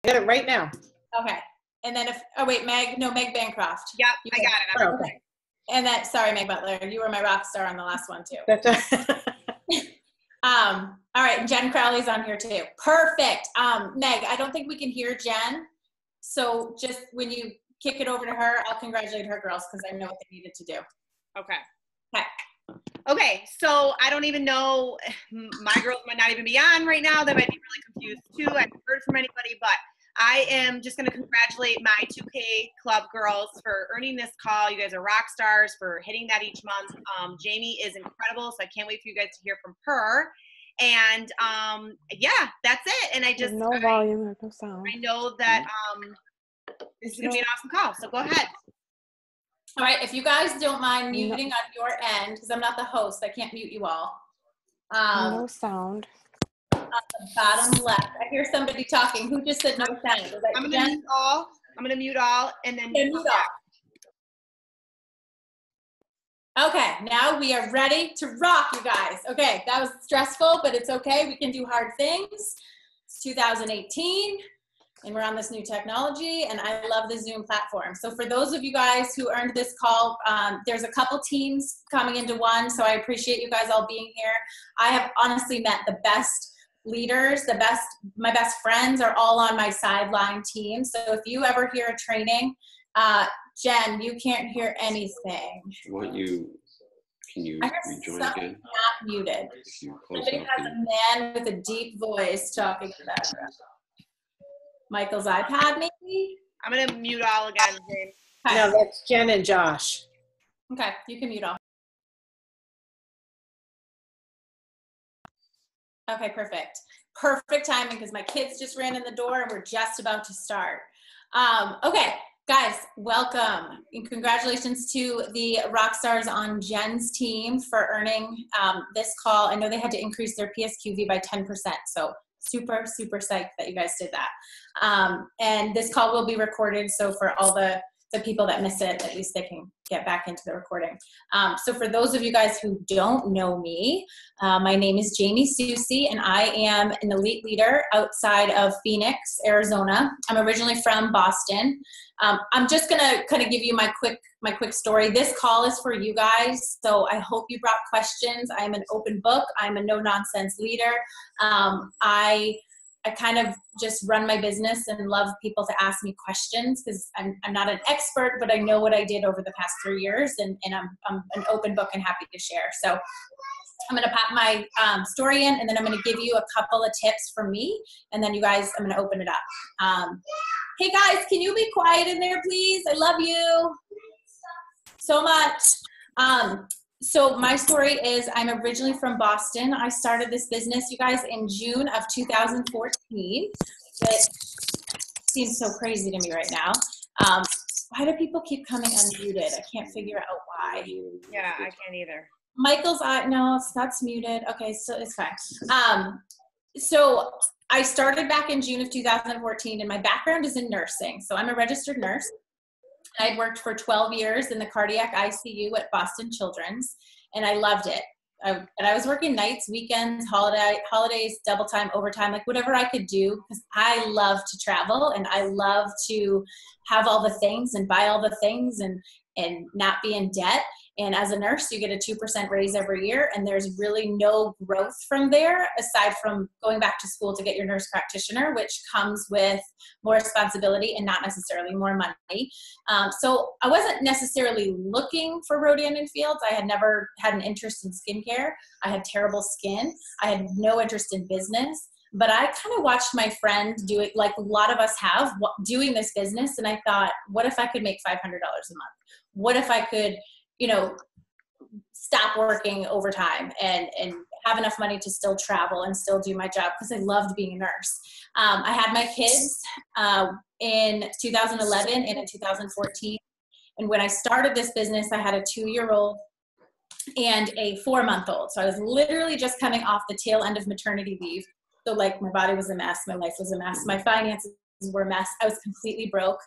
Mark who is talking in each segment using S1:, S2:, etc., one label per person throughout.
S1: got it right now.
S2: Okay. And then Meg Bancroft.
S3: Yep, I got it.
S2: Okay. And then, sorry, Meg Butler, you were my rock star on the last one too. All right, Jen Crowley's on here too. Perfect. Meg, I don't think we can hear Jen. So just when you kick it over to her, I'll congratulate her girls because I know what they needed to do.
S3: Okay, so I don't even know, my girls might not even be on right now. They might be really confused too. I haven't heard from anybody, but I am just going to congratulate my 2K Club girls for earning this call. You guys are rock stars for hitting that each month. Jamie is incredible, so I can't wait for you guys to hear from her. And yeah, that's it. And I just
S4: no volume, there's no sound.
S3: I know that this is going to be an awesome call, so go ahead.
S2: All right, if you guys don't mind muting on your end, because I'm not the host, I can't mute you all.
S4: No sound.
S2: On the bottom left, I hear somebody talking. Who just said no sound? Is that
S3: I'm going to mute all. I'm going to mute all, and then mute
S2: all. Okay, now we are ready to rock, you guys. Okay, that was stressful, but it's okay. We can do hard things. It's 2018. And we're on this new technology, and I love the Zoom platform. So for those of you guys who earned this call, there's a couple teams coming into one, so I appreciate you guys all being here. I have honestly met the best leaders, my best friends are all on my sideline team. So if you ever hear a training, Jen, you can't hear anything.
S5: Can you rejoin again?
S2: Not muted. Somebody has a man with a deep voice talking in the background. Michael's iPad, maybe?
S3: I'm going to mute all again, James.
S1: Okay. No, that's Jen and Josh.
S2: Okay, you can mute all. Okay, perfect. Perfect timing because my kids just ran in the door and we're just about to start. Okay, guys, welcome. And congratulations to the rock stars on Jen's team for earning this call. I know they had to increase their PSQV by 10%, so super, super psyched that you guys did that. And this call will be recorded, so for all the people that miss it, at least they can get back into the recording. So for those of you guys who don't know me, my name is Jamie Soucy, and I am an elite leader outside of Phoenix, Arizona. I'm originally from Boston. I'm just gonna kind of give you my quick story. This call is for you guys, so I hope you brought questions. I'm an open book. I'm a no-nonsense leader. I kind of just run my business and love people to ask me questions because I'm not an expert, but I know what I did over the past 3 years, and I'm an open book and happy to share. So I'm going to pop my story in, and then I'm going to give you a couple of tips from me, and then you guys, I'm going to open it up. Hey guys, can you be quiet in there, please? I love you so much. So my story is I'm originally from Boston. I started this business, you guys, in June of 2014. It seems so crazy to me right now. Why do people keep coming unmuted? I can't figure out why.
S3: Yeah, I can't either.
S2: Michael's no, that's muted. Okay, so it's fine. So I started back in June of 2014, and my background is in nursing. So I'm a registered nurse. I'd worked for 12 years in the cardiac ICU at Boston Children's, and I loved it. And I was working nights, weekends, holidays, double time, overtime, like whatever I could do, because I love to travel and I love to have all the things and buy all the things and not be in debt. And as a nurse, you get a 2% raise every year, and there's really no growth from there aside from going back to school to get your nurse practitioner, which comes with more responsibility and not necessarily more money. So I wasn't necessarily looking for Rodan and Fields. I had never had an interest in skincare. I had terrible skin. I had no interest in business. But I kind of watched my friend do it, like a lot of us have, doing this business. And I thought, what if I could make $500 a month? What if I could, stop working overtime and have enough money to still travel and still do my job, because I loved being a nurse. I had my kids in 2011 and in 2014. And when I started this business, I had a 2-year-old and a 4-month-old. So I was literally just coming off the tail end of maternity leave. So like my body was a mess, my life was a mess, my finances were a mess. I was completely broke.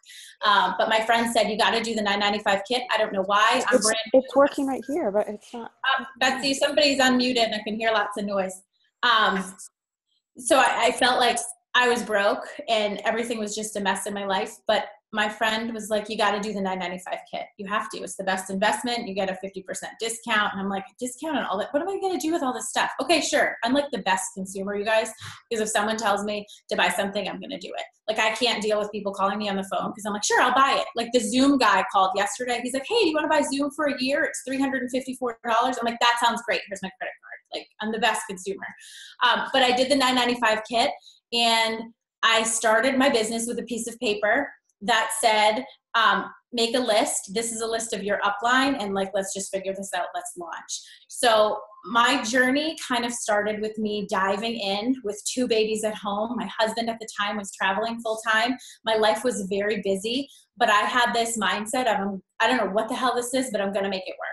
S2: But my friend said, you got to do the $9.95 kit. I don't know why.
S4: It's working right here, but it's not.
S2: Betsy, somebody's unmuted and I can hear lots of noise. So I felt like I was broke and everything was just a mess in my life. But my friend was like, you got to do the $9.95 kit. You have to. It's the best investment. You get a 50% discount. And I'm like, discount and all that. What am I going to do with all this stuff? Okay, sure. I'm like the best consumer, you guys, because if someone tells me to buy something, I'm going to do it. Like, I can't deal with people calling me on the phone because I'm like, sure, I'll buy it. Like the Zoom guy called yesterday. He's like, hey, you want to buy Zoom for a year? It's $354. I'm like, that sounds great. Here's my credit card. Like, I'm the best consumer. But I did the $9.95 kit, and I started my business with a piece of paper that said, make a list. This is a list of your upline, and like, let's just figure this out. Let's launch. So my journey kind of started with me diving in with 2 babies at home. My husband at the time was traveling full time. My life was very busy, but I had this mindset of, I don't know what the hell this is, but I'm going to make it work.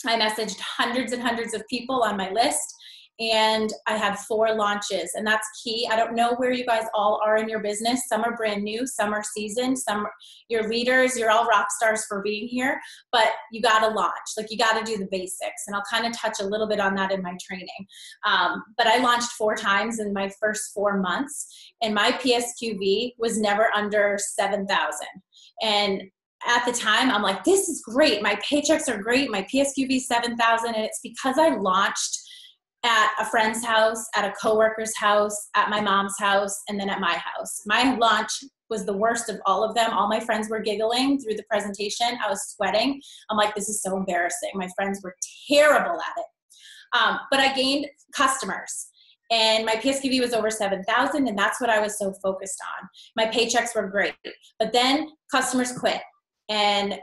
S2: I messaged hundreds and hundreds of people on my list, and I had 4 launches, and that's key. I don't know where you guys all are in your business. Some are brand new, some are seasoned, some you're leaders, you're all rock stars for being here, but you got to launch. Like, you got to do the basics, and I'll kind of touch a little bit on that in my training. But I launched 4 times in my first 4 months, and my PSQV was never under 7,000. And at the time, I'm like, this is great. My paychecks are great. My PSQV 7,000, and it's because I launched at a friend's house, at a coworker's house, at my mom's house, and then at my house. My launch was the worst of all of them. All my friends were giggling through the presentation. I was sweating. I'm like, this is so embarrassing. My friends were terrible at it. But I gained customers, and my PSQV was over 7,000, and that's what I was so focused on. My paychecks were great, but then customers quit, and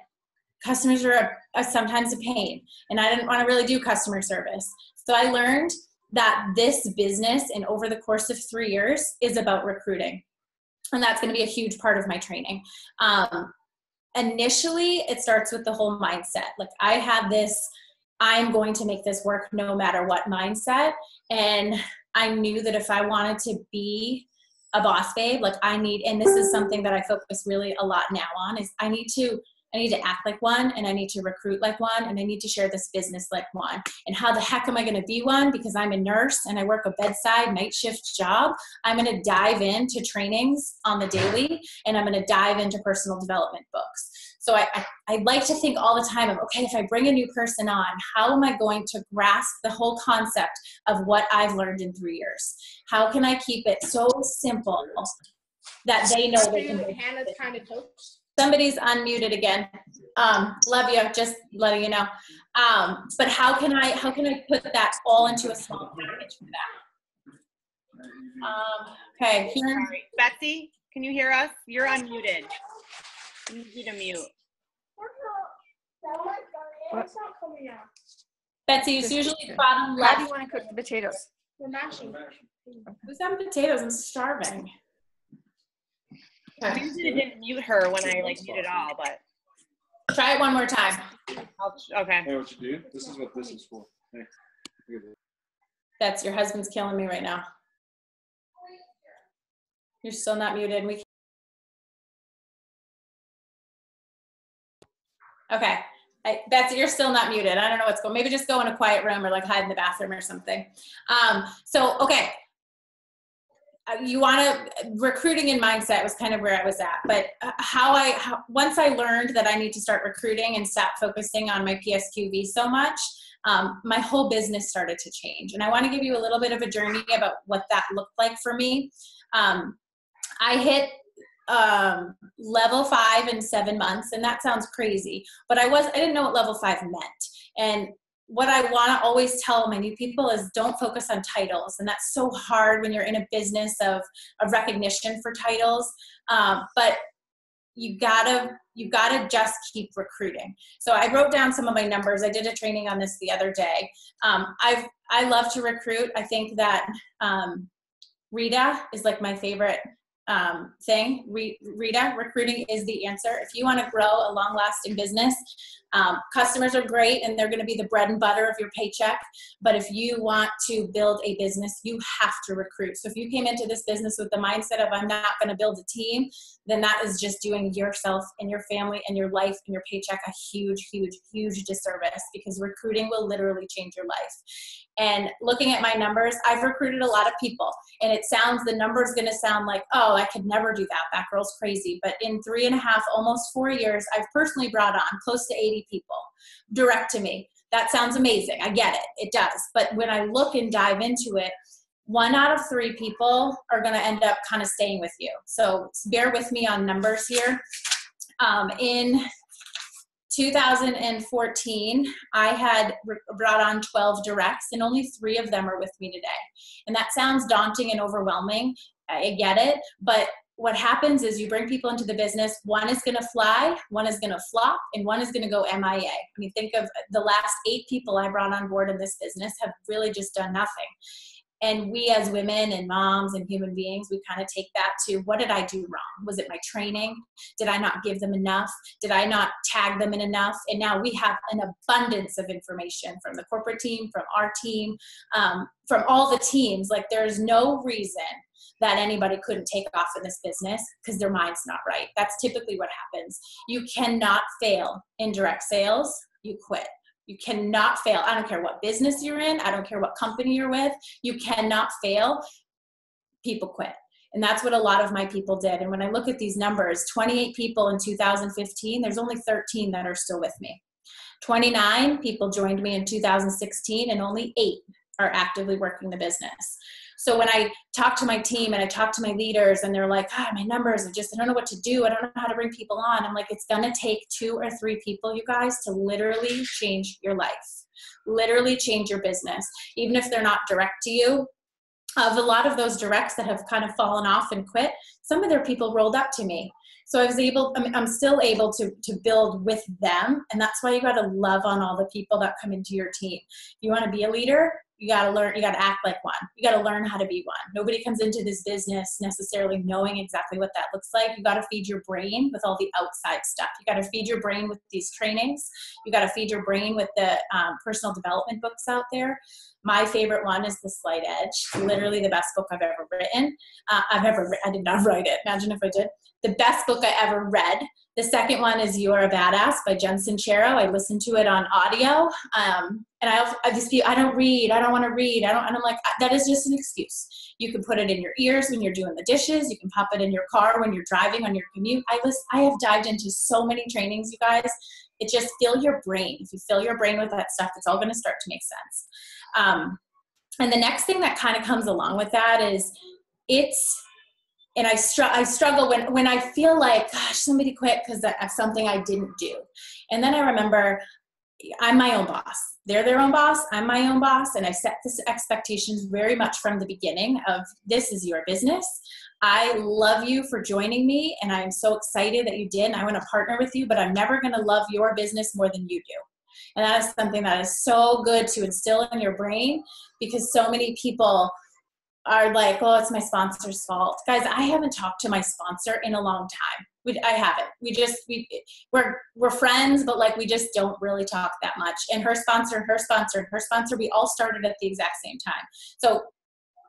S2: customers are sometimes a pain, and I didn't want to really do customer service. So I learned that this business, and over the course of 3 years, is about recruiting. And that's going to be a huge part of my training. Initially, it starts with the whole mindset. Like, I had this, I'm going to make this work no matter what mindset. And I knew that if I wanted to be a boss babe, like, and this is something that I focus really a lot now on, is I need to act like one, and I need to recruit like one, and I need to share this business like one. And how the heck am I going to be one? Because I'm a nurse and I work a bedside night shift job. I'm going to dive into trainings on the daily, and I'm going to dive into personal development books. So I like to think all the time of, okay, if I bring a new person on, how am I going to grasp the whole concept of what I've learned in 3 years? How can I keep it so simple that they know they can?
S6: Hannah's kind of coached.
S2: Somebody's unmuted again. Love you, just letting you know. But how can I put that all into a small package for that? Okay.
S3: Sorry. Betsy, can you hear us? You're unmuted. I need you to mute.
S6: What?
S2: Betsy, it's usually the bottom left.
S4: How do you want to cook the potatoes?
S6: We're mashing.
S2: Who's having potatoes? I'm starving.
S3: I usually didn't mute her when I muted all, but
S2: Try it one more time.
S3: okay.
S7: Hey, what you do? This is what this is for. Hey, look at this.
S2: That's your husband's killing me right now. You're still not muted. Okay. Betsy, you're still not muted. I don't know what's going on. Maybe just go in a quiet room or like hide in the bathroom or something. Okay. You want to, recruiting and mindset was kind of where I was at, but once I learned that I need to start recruiting and stop focusing on my PSQV so much, my whole business started to change. And I want to give you a little bit of a journey about what that looked like for me. I hit level 5 in 7 months, and that sounds crazy, but I didn't know what level 5 meant. And what I want to always tell my new people is, don't focus on titles. And that's so hard when you're in a business of recognition for titles. But you gotta just keep recruiting. So I wrote down some of my numbers. I did a training on this the other day. I love to recruit. I think that Rita is like my favorite thing. Rita, recruiting is the answer. If you want to grow a long-lasting business, Customers are great and they're going to be the bread and butter of your paycheck. But if you want to build a business, you have to recruit. So if you came into this business with the mindset of I'm not going to build a team, then that is just doing yourself and your family and your life and your paycheck a huge, huge, huge disservice, because recruiting will literally change your life. And looking at my numbers, I've recruited a lot of people, and the number's going to sound like, oh, I could never do that. That girl's crazy. But in 3.5, almost 4 years, I've personally brought on close to 80 people direct to me. That sounds amazing. I get it. It does. But when I look and dive into it, 1 out of 3 people are going to end up kind of staying with you. So bear with me on numbers here. In 2014, I had brought on 12 directs, and only 3 of them are with me today. And that sounds daunting and overwhelming. I get it. But what happens is you bring people into the business. 1 is going to fly, 1 is going to flop, and 1 is going to go MIA. I mean, think of the last 8 people I brought on board in this business have really just done nothing. And we as women and moms and human beings, we kind of take that to, what did I do wrong? Was it my training? Did I not give them enough? Did I not tag them in enough? And now we have an abundance of information from the corporate team, from our team, from all the teams. Like, there's no reason that anybody couldn't take off in this business because their mind's not right. That's typically what happens. You cannot fail in direct sales. You quit. You cannot fail. I don't care what business you're in. I don't care what company you're with. You cannot fail. People quit. And that's what a lot of my people did. And when I look at these numbers, 28 people in 2015, there's only 13 that are still with me. 29 people joined me in 2016, and only 8 are actively working the business. So when I talk to my team and I talk to my leaders and they're like, my numbers, I don't know what to do. I don't know how to bring people on. I'm like, it's going to take 2 or 3 people, you guys, to literally change your life, literally change your business, even if they're not direct to you. Of a lot of those directs that have kind of fallen off and quit, some of their people rolled up to me. So I'm still able to build with them. And that's why you got to love on all the people that come into your team. If you want to be a leader, you got to learn, you got to act like one. You got to learn how to be one. Nobody comes into this business necessarily knowing exactly what that looks like. You got to feed your brain with all the outside stuff. You got to feed your brain with these trainings. You got to feed your brain with the personal development books out there. My favorite one is The Slight Edge. Literally the best book I've ever written. I did not write it. Imagine if I did. The best book I ever read. The second one is You Are a Badass by Jen Sincero. I listened to it on audio. And I don't read. I don't want to read. And I'm like, that is just an excuse. You can put it in your ears when you're doing the dishes. You can pop it in your car when you're driving on your commute. I have dived into so many trainings, you guys. It just fill your brain. If you fill your brain with that stuff, it's all going to start to make sense. And the next thing that kind of comes along with that is I struggle when I feel like, gosh, somebody quit because of something I didn't do. And then I remember I'm my own boss. They're their own boss. I'm my own boss. And I set this expectations very much from the beginning of, this is your business. I love you for joining me. And I'm so excited that you did. And I want to partner with you, but I'm never going to love your business more than you do. And that is something that is so good to instill in your brain, because so many people are like, oh, it's my sponsor's fault. Guys, I haven't talked to my sponsor in a long time. I haven't. We're friends, but like, we just don't really talk that much. And her sponsor, we all started at the exact same time. So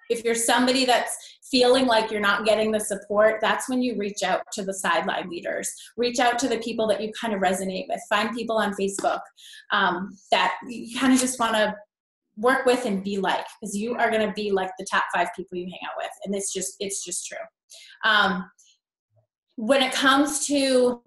S2: if you're somebody that's feeling like you're not getting the support, that's when you reach out to the sideline leaders. Reach out to the people that you kind of resonate with. Find people on Facebook that you kind of just want to work with and be like, because you are going to be like the top 5 people you hang out with. And it's just true. When it comes to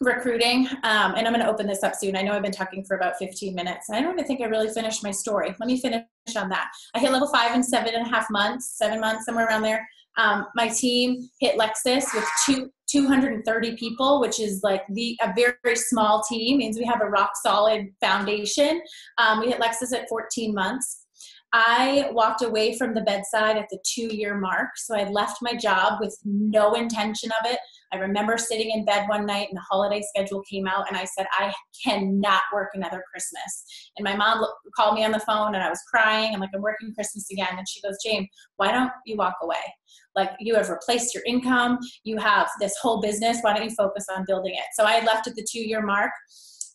S2: recruiting, and I'm going to open this up soon. I know I've been talking for about 15 minutes. I don't even think I really finished my story. Let me finish on that. I hit level 5 in 7.5 months, 7 months, somewhere around there. My team hit Lexus with 230 people, which is like a very small team. Means we have a rock solid foundation. We hit Lexus at 14 months. I walked away from the bedside at the 2-year mark. So I left my job with no intention of it. I remember sitting in bed one night and the holiday schedule came out, and I said, I cannot work another Christmas. And my mom called me on the phone and I was crying. I'm like, I'm working Christmas again. And she goes, Jane, why don't you walk away? Like, you have replaced your income. You have this whole business. Why don't you focus on building it? So I had left at the 2-year mark.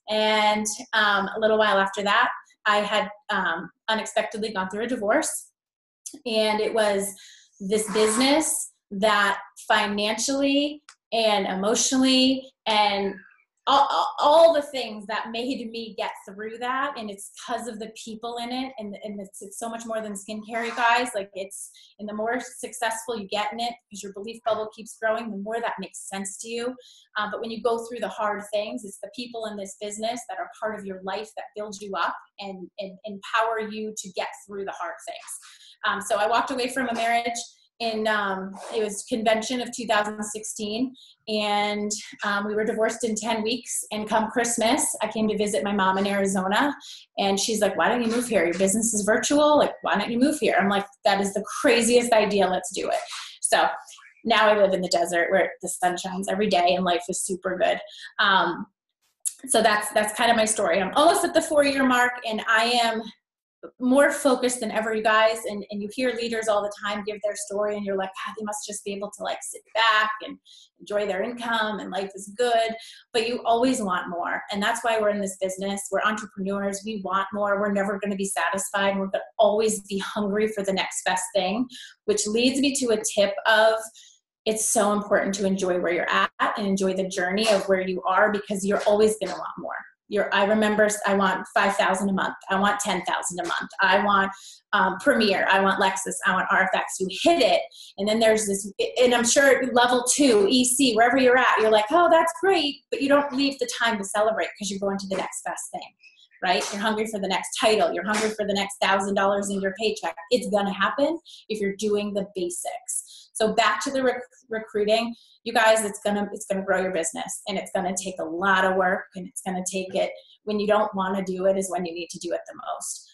S2: And a little while after that, I had unexpectedly gone through a divorce. And it was this business that financially and emotionally and all the things that made me get through that, and it's because of the people in it, and it's so much more than skincare, you guys. Like, it's, and the more successful you get in it, because your belief bubble keeps growing, the more that makes sense to you. But when you go through the hard things, it's the people in this business that are part of your life that build you up and empower you to get through the hard things. So I walked away from a marriage in it was convention of 2016, and we were divorced in 10 weeks. And come Christmas, I came to visit my mom in Arizona, and she's like, why don't you move here? Your business is virtual. Like, why don't you move here? I'm like, that is the craziest idea. Let's do it. So now I live in the desert where the sun shines every day and life is super good. So that's kind of my story. I'm almost at the 4-year mark, and I am more focused than ever, you guys. And you hear leaders all the time give their story, and you're like, God, they must just be able to like sit back and enjoy their income and life is good. But you always want more. And that's why we're in this business. We're entrepreneurs. We want more. We're never going to be satisfied. We're going to always be hungry for the next best thing, which leads me to a tip of, it's so important to enjoy where you're at and enjoy the journey of where you are, because you're always going to want more. I remember I want 5,000 a month. I want 10,000 a month. I want Premier. I want Lexus. I want RFX. You hit it. And then there's this, and I'm sure level 2, EC, wherever you're at, you're like, oh, that's great. But you don't leave the time to celebrate because you're going to the next best thing, right? You're hungry for the next title. You're hungry for the next $1,000 in your paycheck. It's going to happen if you're doing the basics. So back to the recruiting, you guys, it's gonna grow your business, and it's gonna take a lot of work, and it's gonna take it when you don't want to do it is when you need to do it the most.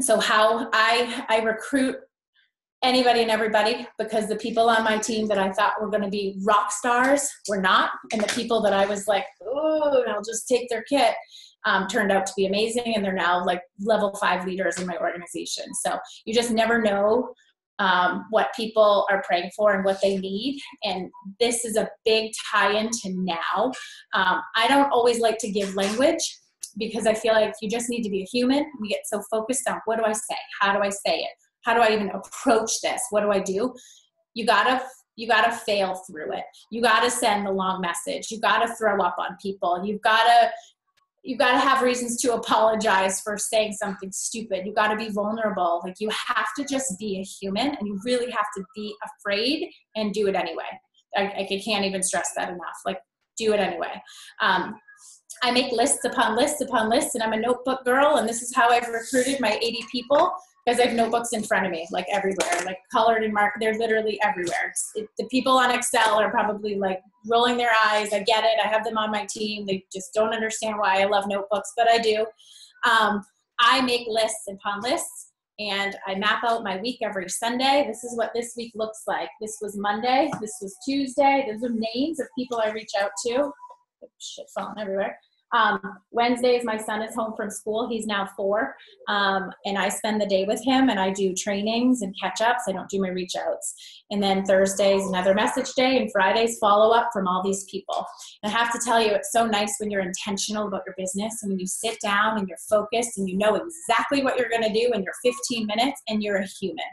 S2: So how I recruit anybody and everybody, because the people on my team that I thought were going to be rock stars were not, and the people that I was like, oh, I'll just take their kit, turned out to be amazing, and they're now like level 5 leaders in my organization. So you just never know what people are praying for and what they need. And this is a big tie-in to now. I don't always like to give language, because I feel like you just need to be a human. We get so focused on, what do I say? How do I say it? How do I even approach this? What do I do? You gotta fail through it. You gotta send the long message. You gotta throw up on people. You've gotta have reasons to apologize for saying something stupid. You gotta be vulnerable. Like, you have to just be a human, and you really have to be afraid and do it anyway. I can't even stress that enough. Like, do it anyway. I make lists upon lists upon lists, and I'm a notebook girl, and this is how I've recruited my 80 people, because I have notebooks in front of me, like everywhere, like colored and marked. They're literally everywhere. The people on Excel are probably like rolling their eyes. I get it. I have them on my team. They just don't understand why I love notebooks, but I do. I make lists upon lists, and I map out my week every Sunday. This is what this week looks like. This was Monday. This was Tuesday. Those are names of people I reach out to. Shit falling everywhere. Wednesdays, my son is home from school. He's now 4. And I spend the day with him, and I do trainings and catch-ups. I don't do my reach-outs. And then Thursday's another message day, and Friday's follow-up from all these people. And I have to tell you, it's so nice when you're intentional about your business, and when you sit down and you're focused and you know exactly what you're going to do in your 15 minutes, and you're a human.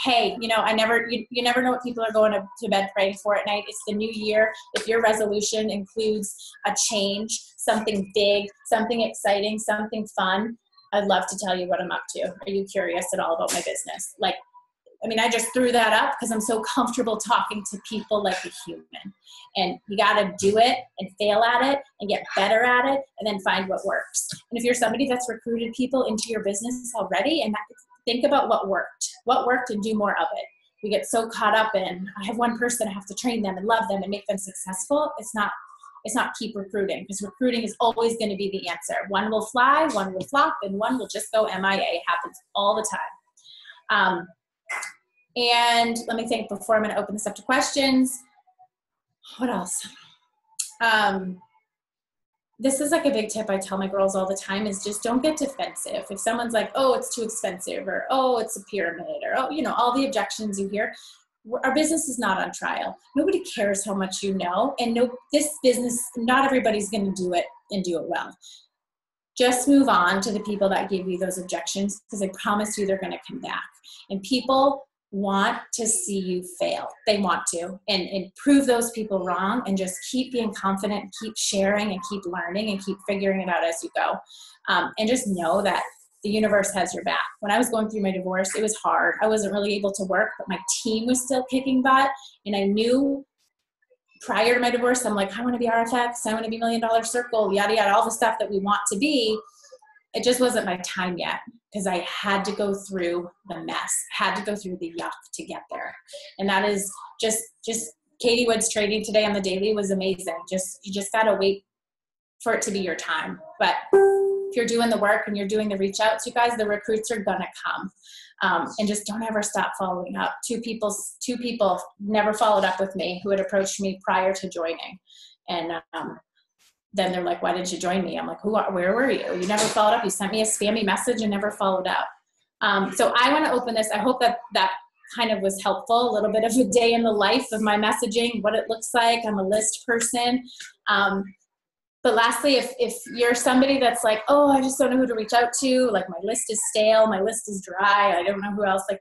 S2: Hey, you never know what people are going to bed praying for at night. It's the new year. If your resolution includes a change, something big, something exciting, something fun, I'd love to tell you what I'm up to. Are you curious at all about my business? I just threw that up because I'm so comfortable talking to people like a human. And you got to do it and fail at it and get better at it, and then find what works. And if you're somebody that's recruited people into your business already, and think about what worked and do more of it. We get so caught up in, I have one person, I have to train them and love them and make them successful. It's not keep recruiting, because recruiting is always going to be the answer. One will fly, one will flop, and one will just go MIA. It happens all the time. And let me think before I'm going to open this up to questions. What else? This is like a big tip I tell my girls all the time, is just don't get defensive. If someone's like, oh, it's too expensive, or oh, it's a pyramid, or oh, all the objections you hear, our business is not on trial. Nobody cares how much you know. And this business, not everybody's going to do it and do it well. Just move on to the people that give you those objections, because I promise you they're going to come back. And people want to see you fail. They want to, and prove those people wrong, and just keep being confident, keep sharing, and keep learning, and keep figuring it out as you go. And just know that the universe has your back. When I was going through my divorce, it was hard. I wasn't really able to work, but my team was still kicking butt. And I knew prior to my divorce, I'm like, I want to be RFX, I want to be $1 Million Circle, yada, yada, all the stuff that we want to be. It just wasn't my time yet, because I had to go through the mess, had to go through the yuck to get there. And that is just Katie Wood's training today on the daily was amazing. You just got to wait for it to be your time. But if you're doing the work and you're doing the reach outs, you guys, the recruits are going to come. And just don't ever stop following up. Two people never followed up with me who had approached me prior to joining. And then they're like, why didn't you join me? I'm like, where were you? You never followed up. You sent me a spammy message and never followed up. So I want to open this. I hope that kind of was helpful, a little bit of a day in the life of my messaging, what it looks like. I'm a list person. But lastly, if you're somebody that's like, oh, I just don't know who to reach out to, like my list is stale, my list is dry, I don't know who else, like,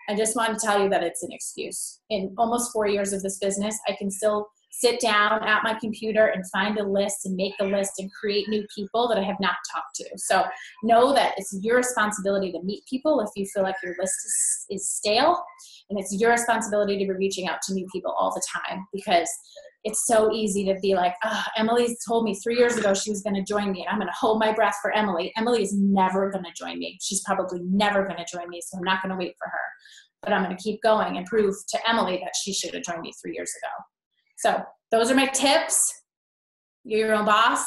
S2: I just want to tell you that it's an excuse. In almost 4 years of this business, I can still sit down at my computer and find a list and make a list and create new people that I have not talked to. So know that it's your responsibility to meet people if you feel like your list is stale, and it's your responsibility to be reaching out to new people all the time, because it's so easy to be like, oh, Emily told me 3 years ago she was going to join me, and I'm going to hold my breath for Emily. Emily is never going to join me. She's probably never going to join me, so I'm not going to wait for her. But I'm going to keep going and prove to Emily that she should have joined me 3 years ago. So those are my tips. You're your own boss.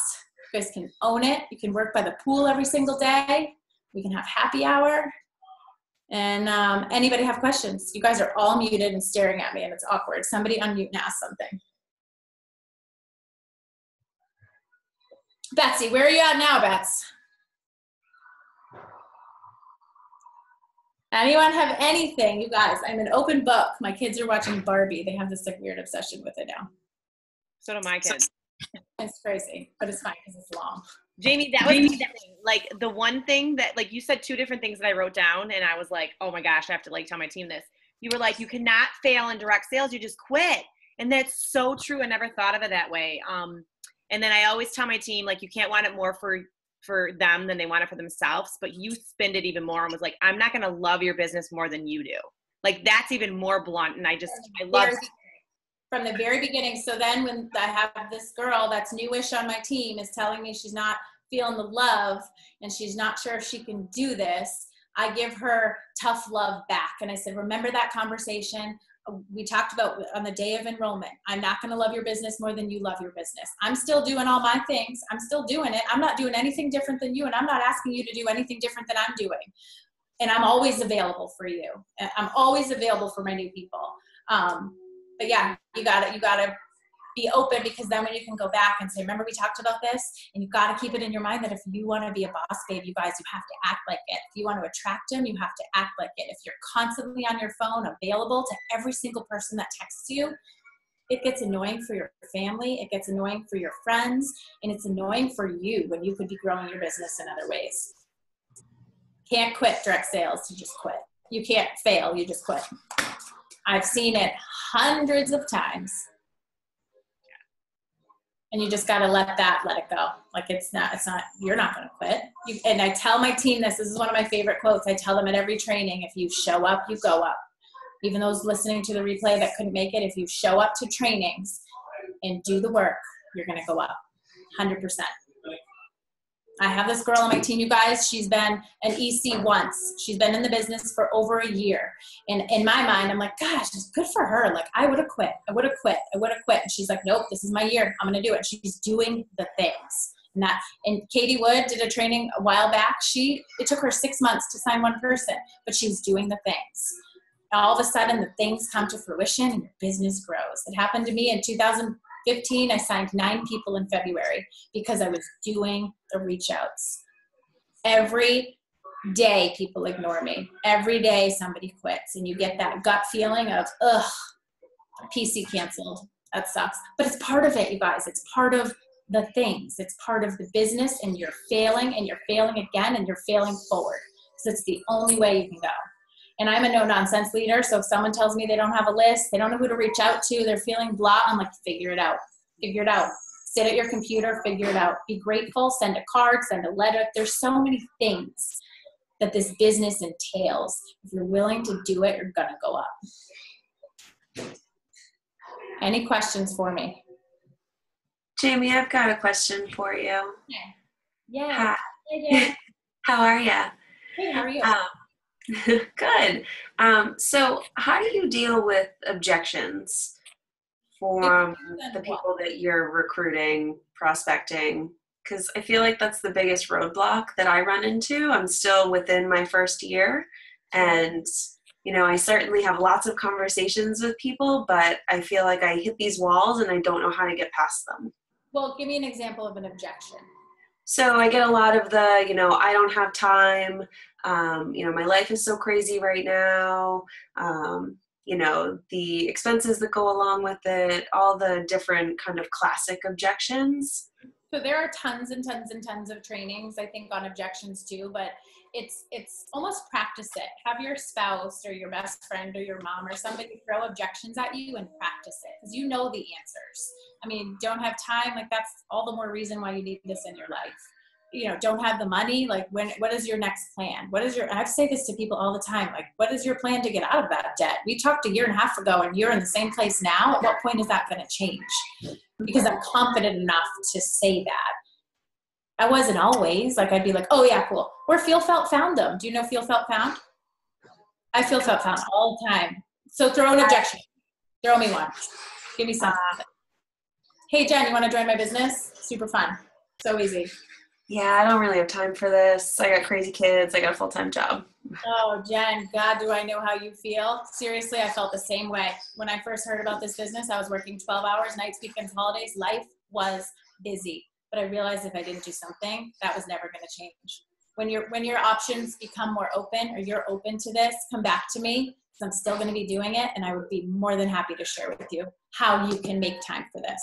S2: You guys can own it. You can work by the pool every single day. We can have happy hour. And anybody have questions? You guys are all muted and staring at me, and it's awkward. Somebody unmute and ask something. Betsy, where are you at now, Bets? Anyone have anything? You guys, I'm an open book. My kids are watching Barbie. They have this like weird obsession with it now.
S3: So do my kids.
S2: It's crazy, but it's fine because it's long.
S3: Jamie, that was the thing. Like the one thing that, like, you said 2 different things that I wrote down, and I was like, oh my gosh, I have to like tell my team this. You were like, you cannot fail in direct sales. You just quit. And that's so true. I never thought of it that way. And then I always tell my team, like, you can't want it more for them than they want it for themselves, but you spinned it even more and was like, I'm not going to love your business more than you do. Like, that's even more blunt. And I love it.
S2: From the very beginning. So then when I have this girl that's newish on my team is telling me she's not feeling the love and she's not sure if she can do this, I give her tough love back. And I said, remember that conversation we talked about on the day of enrollment? I'm not going to love your business more than you love your business. I'm still doing all my things. I'm still doing it. I'm not doing anything different than you, and I'm not asking you to do anything different than I'm doing. And I'm always available for you. I'm always available for my new people. But yeah, you gotta be open, because then when you can go back and say, remember we talked about this, and you got to keep it in your mind that if you want to be a boss babe, you guys, you have to act like it. If you want to attract them, you have to act like it. If you're constantly on your phone, available to every single person that texts you, it gets annoying for your family, it gets annoying for your friends, and it's annoying for you when you could be growing your business in other ways. Can't quit direct sales, you just quit. You can't fail, you just quit. I've seen it hundreds of times. And you just got to let it go. Like it's not, you're not going to quit. And I tell my team this is one of my favorite quotes. I tell them at every training, if you show up, you go up. Even those listening to the replay that couldn't make it, if you show up to trainings and do the work, you're going to go up 100%. I have this girl on my team, you guys. She's been an EC once. She's been in the business for over a year. And in my mind, I'm like, gosh, it's good for her. Like, I would have quit. And she's like, nope, this is my year. I'm going to do it. She's doing the things. And Katie Wood did a training a while back. It took her 6 months to sign one person, but she's doing the things. All of a sudden, the things come to fruition and your business grows. It happened to me in 2015. I signed 9 people in February because I was doing the reach outs. Every day people ignore me. Every day somebody quits, and you get that gut feeling of, ugh, PC canceled. That sucks. But it's part of it, you guys. It's part of the things. It's part of the business, and you're failing again, and you're failing forward. So it's the only way you can go. And I'm a no-nonsense leader, so if someone tells me they don't have a list, they don't know who to reach out to, they're feeling blah, I'm like, figure it out. Figure it out. Sit at your computer, figure it out. Be grateful, send a card, send a letter. There's so many things that this business entails. If you're willing to do it, you're gonna go up. Any questions for me?
S8: Jamie, I've got a question for you.
S2: Yeah.
S8: Hi.
S2: Hey,
S8: How are you?
S2: hey, how are you?
S8: Good. So how do you deal with objections from the people that you're recruiting, prospecting? Because I feel like that's the biggest roadblock that I run into. I'm still within my first year, and I certainly have lots of conversations with people, but I feel like I hit these walls and I don't know how to get past them.
S2: Well, give me an example of an objection.
S8: So I get a lot of the, I don't have time. My life is so crazy right now. The expenses that go along with it, all the different kind of classic objections.
S2: So there are tons and tons and tons of trainings, I think, on objections too, but it's almost practice it. Have your spouse or your best friend or your mom or somebody throw objections at you and practice it, because you know the answers. I mean, don't have time, like that's all the more reason why you need this in your life. Don't have the money, like what is your next plan? I say this to people all the time, like, what is your plan to get out of that debt? We talked a year and a half ago and you're in the same place now. At what point is that going to change? Because I'm confident enough to say that. I wasn't always, like I'd be like, oh yeah, cool. Or Feel Felt Found them. Do you know Feel Felt Found? I Feel Felt Found all the time. So throw an objection. Throw me one. Give me something. Hey Jen, you want to join my business? Super fun. So easy.
S8: Yeah, I don't really have time for this. I got crazy kids. I got a full-time job.
S2: Oh, Jen, God, do I know how you feel? Seriously, I felt the same way. When I first heard about this business, I was working 12 hours, nights, weekends, holidays. Life was busy. But I realized if I didn't do something, that was never going to change. When your options become more open, or you're open to this, come back to me, because I'm still going to be doing it, and I would be more than happy to share with you how you can make time for this.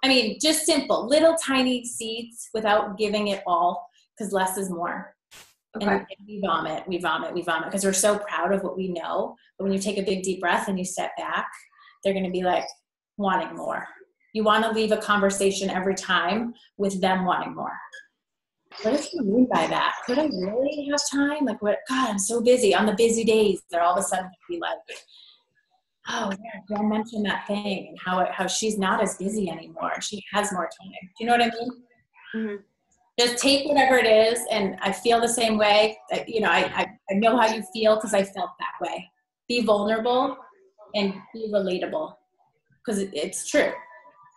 S2: I mean, just simple, little tiny seeds without giving it all, because less is more. Okay. And we vomit, because we're so proud of what we know. But when you take a big deep breath and you step back, they're going to be like wanting more. You want to leave a conversation every time with them wanting more. What does he mean by that? Could I really have time? Like, what? God, I'm so busy. On the busy days, they're all of a sudden be like, oh, yeah, Jen mentioned that thing, and how she's not as busy anymore. She has more time. Do you know what I mean? Mm-hmm. Just take whatever it is, and I feel the same way. I know how you feel because I felt that way. Be vulnerable and be relatable, because it's true.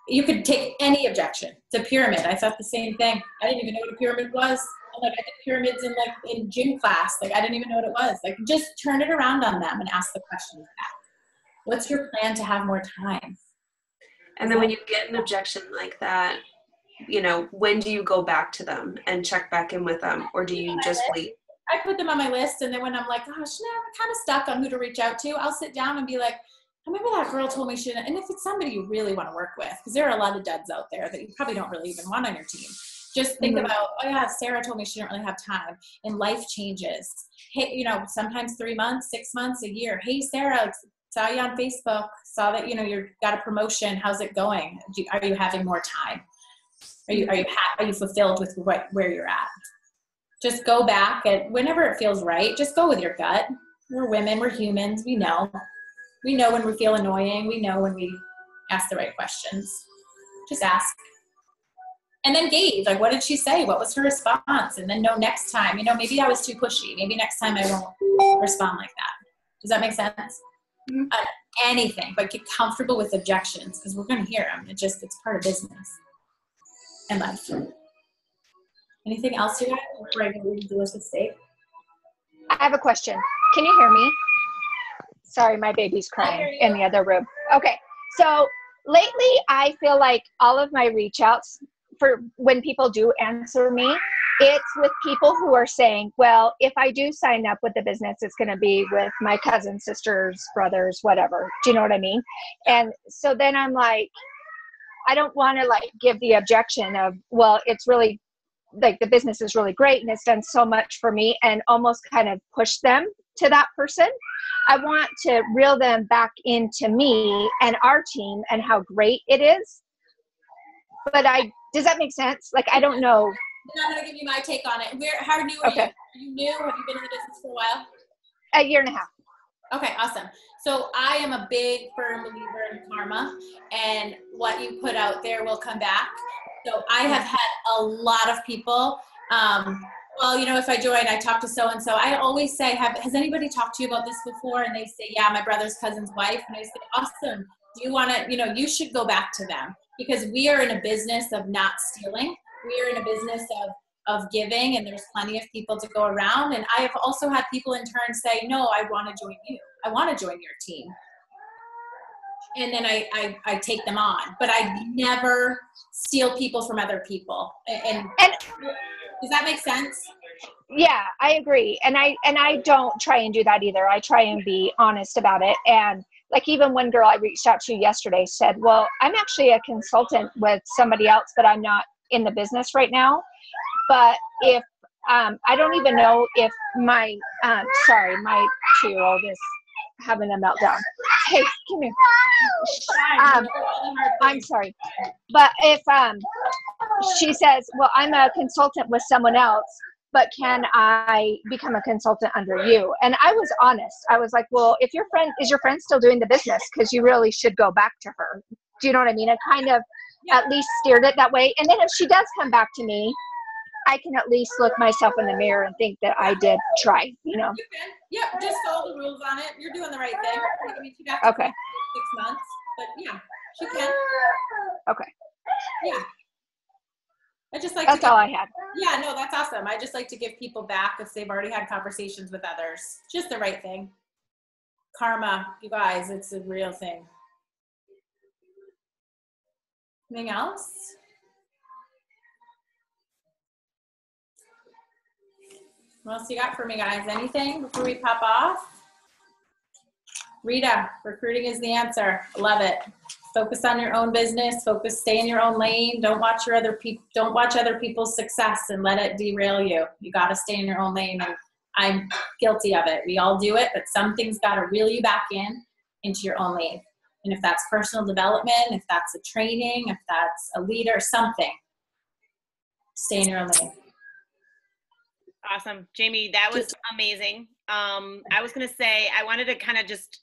S2: You could take any objection. It's a pyramid. I thought the same thing. I didn't even know what a pyramid was. I did pyramids in gym class. I didn't even know what it was. Just turn it around on them and ask the questions back. What's your plan to have more time?
S8: And then when you get an objection like that, when do you go back to them and check back in with them, or do you just wait?
S2: I put them on my list, and then when I'm like, gosh, no, I'm kind of stuck on who to reach out to, I'll sit down and be like, oh, maybe that girl told me she didn't. And if it's somebody you really want to work with, because there are a lot of duds out there that you probably don't really even want on your team. Just think about, oh yeah, Sarah told me she didn't really have time, and life changes. Hey, sometimes 3 months, 6 months, a year. Hey, Sarah, saw you on Facebook, saw that, you've got a promotion. How's it going? Are you having more time? Are you fulfilled with where you're at? Just go back, and whenever it feels right, just go with your gut. We're women, we're humans. We know when we feel annoying. We know when we ask the right questions. Just ask. And then gauge, what did she say? What was her response? And then know next time, maybe I was too pushy. Maybe next time I won't respond like that. Does that make sense? Mm-hmm. Anything, but get comfortable with objections, because we're going to hear them. It's part of business and life. Anything else, you guys, before I go read the delicious steak?
S6: I have a question. Can you hear me? Sorry, my baby's crying in the other room. Okay, so lately I feel like all of my reach outs, for when people do answer me, It's with people who are saying, well, if I do sign up with the business, it's going to be with my cousins, sisters, brothers, whatever. Do you know what I mean? And so then I'm like, I don't want to like give the objection of, well, it's really like the business is really great and it's done so much for me, and almost kind of push them to that person. I want to reel them back into me and our team and how great it is. But does that make sense? Like, I don't know.
S2: I'm going to give you my take on it. How new are you? Are you new? Have you been in the business for a while?
S6: A year and a half.
S2: Okay, awesome. So I am a big firm believer in karma, and what you put out there will come back. So I have had a lot of people, well, you know, if I join, I talk to so-and-so. I always say, has anybody talked to you about this before? And they say, yeah, my brother's cousin's wife. And I say, awesome. Do you want to, you know, you should go back to them, because we are in a business of not stealing. We are in a business of giving, and there's plenty of people to go around. And I have also had people in turn say, no, I want to join you. I want to join your team. And then I take them on, but I never steal people from other people. And does that make sense?
S6: Yeah, I agree. And I don't try and do that either. I try and be honest about it. And like, even one girl I reached out to yesterday said, well, I'm actually a consultant with somebody else, but I'm not in the business right now. But if, I don't even know if my 2-year-old is having a meltdown. Hey, come here. I'm sorry. But if she says, well, I'm a consultant with someone else, but can I become a consultant under you? And I was honest. I was like, well, if your friend still doing the business? Because you really should go back to her. Do you know what I mean? I kind of at least steered it that way. And then if she does come back to me, I can at least look myself in the mirror and think that I did try, you know?
S2: You can. Yep, just follow the rules on it. You're doing the right thing. I mean, she'd have to
S6: Okay.
S2: 6 months, but yeah, she can.
S6: Okay.
S2: Yeah. I just like
S6: That's all I had.
S2: Yeah, no, that's awesome. I just like to give people back if they've already had conversations with others. Just the right thing. Karma, you guys, it's a real thing. Anything else? What else you got for me, guys? Anything before we pop off? Rita, recruiting is the answer. Love it. Focus on your own business. Stay in your own lane. Don't watch other people's success and let it derail you. You got to stay in your own lane. And I'm guilty of it. We all do it, but some things got to reel you back into your own lane. And if that's personal development, if that's a training, if that's a leader, something, stay in your own lane.
S3: Awesome. Jamie, that was amazing. I was going to say, I wanted to kind of just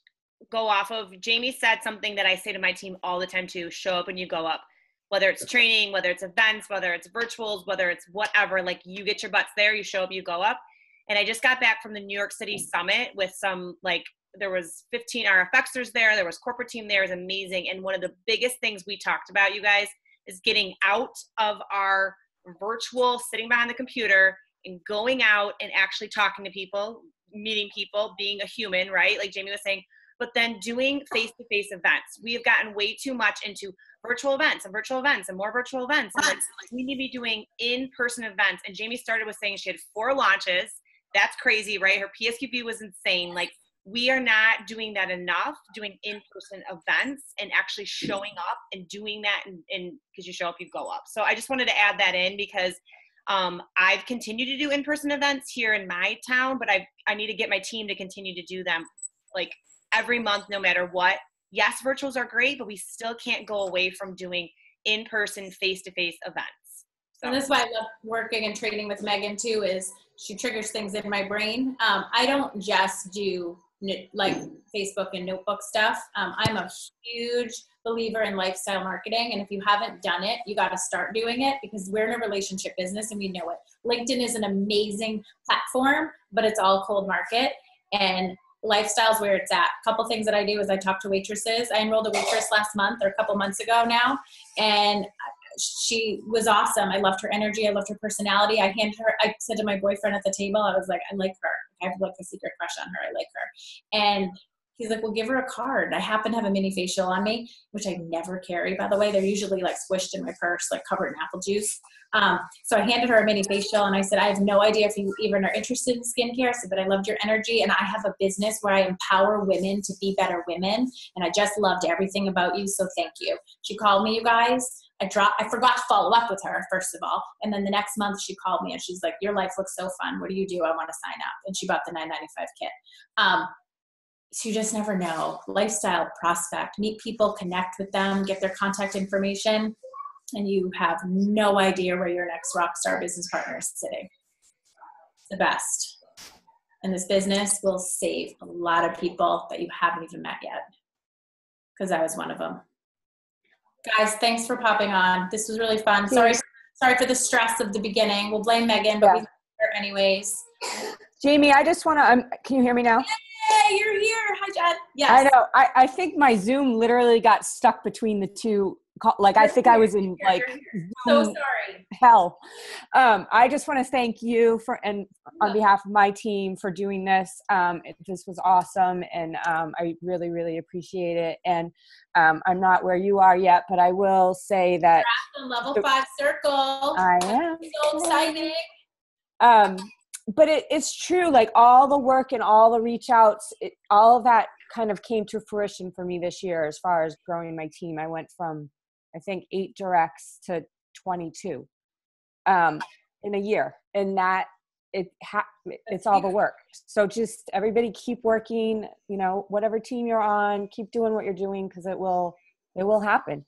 S3: go off of, Jamie said something that I say to my team all the time too: show up and you go up. Whether it's training, whether it's events, whether it's virtuals, whether it's whatever, like, you get your butts there, you show up, you go up. And I just got back from the New York City Summit with some, like, there was 15 RFXers there was corporate team there. It was amazing. And one of the biggest things we talked about, you guys, is getting out of our virtual, sitting behind the computer, and going out and actually talking to people, meeting people, being a human, right? Like Jamie was saying, but then doing face-to-face events. We have gotten way too much into virtual events and more virtual events. And then we need to be doing in-person events. And Jamie started with saying she had 4 launches. That's crazy, right? Her PSQP was insane. Like, we are not doing that enough, doing in-person events and actually showing up and doing that. And because you show up, you go up. So I just wanted to add that in, because I've continued to do in-person events here in my town, but I need to get my team to continue to do them, like, every month, no matter what. Yes, virtuals are great, but we still can't go away from doing in-person, face-to-face events. So.
S2: And this is why I love working and training with Megan too, is she triggers things in my brain. I don't just do like Facebook and notebook stuff. I'm a huge believer in lifestyle marketing. And if you haven't done it, you got to start doing it, because we're in a relationship business and we know it. LinkedIn is an amazing platform, but it's all cold market, and lifestyle's where it's at. A couple things that I do is I talk to waitresses. I enrolled a waitress last month, or a couple months ago now, and she was awesome. I loved her energy. I loved her personality. I said to my boyfriend at the table, I was like, I like her. I have like a secret crush on her. I like her. And He's like, well, give her a card. I happen to have a mini facial on me, which I never carry, by the way. They're usually like squished in my purse, like covered in apple juice. So I handed her a mini facial and I said, I have no idea if you even are interested in skincare. I said, but I loved your energy and I have a business where I empower women to be better women. And I just loved everything about you. So thank you. She called me, you guys. I forgot to follow up with her, first of all. And then the next month she called me and she's like, your life looks so fun. What do you do? I want to sign up. And she bought the $9.95 kit. So you just never know. Lifestyle prospect, meet people, connect with them, get their contact information, and you have no idea where your next rock star business partner is sitting. It's the best. And this business will save a lot of people that you haven't even met yet. Because I was one of them. Guys, thanks for popping on. This was really fun. Sorry for the stress of the beginning. We'll blame Megan, but we her anyways.
S9: Jamie, I just want to, can you hear me now?
S2: Hey, you're here. Hi, Jen. Yes.
S9: I know. I think my Zoom literally got stuck between the two. Like, I think I was in like
S2: so
S9: Zoom
S2: sorry.
S9: hell. I just want to thank you and on behalf of my team for doing this. This was awesome. And I really, really appreciate it. And I'm not where you are yet, but I will say that.
S2: You're at the level 5 circle.
S9: I am.
S2: So exciting.
S9: But it's true, like all the work and all the reach outs, all of that kind of came to fruition for me this year as far as growing my team. I went from, I think, 8 directs to 22 in a year. And that it's all the work. So just everybody keep working, whatever team you're on, keep doing what you're doing because it will happen.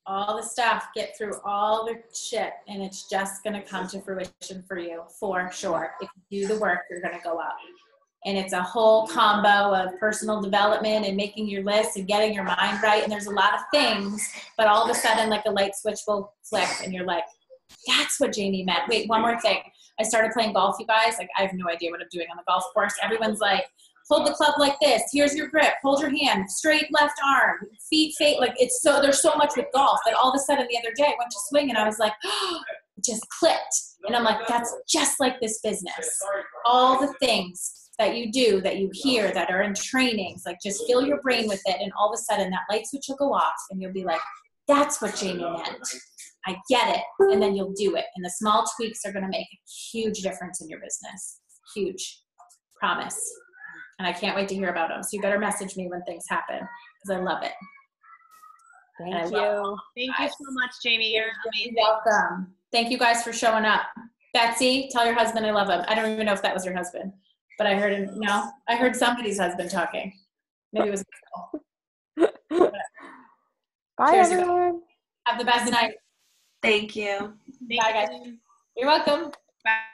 S2: All the stuff, get through all the shit, and it's just going to come to fruition for you, for sure. If you do the work, you're going to go up. And it's a whole combo of personal development and making your list and getting your mind right. And there's a lot of things, but all of a sudden, like a light switch will flick, and you're like, that's what Jamie meant. Wait, one more thing. I started playing golf, you guys. Like, I have no idea what I'm doing on the golf course. Everyone's like, hold the club like this. Here's your grip. Hold your hand. Straight left arm. Feet fade. Like there's so much with golf that all of a sudden the other day I went to swing and I was like, oh, it just clicked. And I'm like, that's just like this business. All the things that you do, that you hear, that are in trainings, like just fill your brain with it. And all of a sudden that light switch will go off and you'll be like, that's what Jamie meant. I get it. And then you'll do it. And the small tweaks are going to make a huge difference in your business. Huge. Promise. And I can't wait to hear about them. So you better message me when things happen because I love it.
S9: Thank you.
S3: Thank you so much, Jamie. You're amazing.
S2: You're welcome. Thank you guys for showing up. Betsy, tell your husband I love him. I don't even know if that was your husband, but I heard him. No, I heard somebody's husband talking. Maybe it was.
S9: Bye,
S2: Cheers,
S9: everyone.
S2: Have the best night.
S8: Thank you.
S2: Bye, guys. You're welcome.
S3: Bye.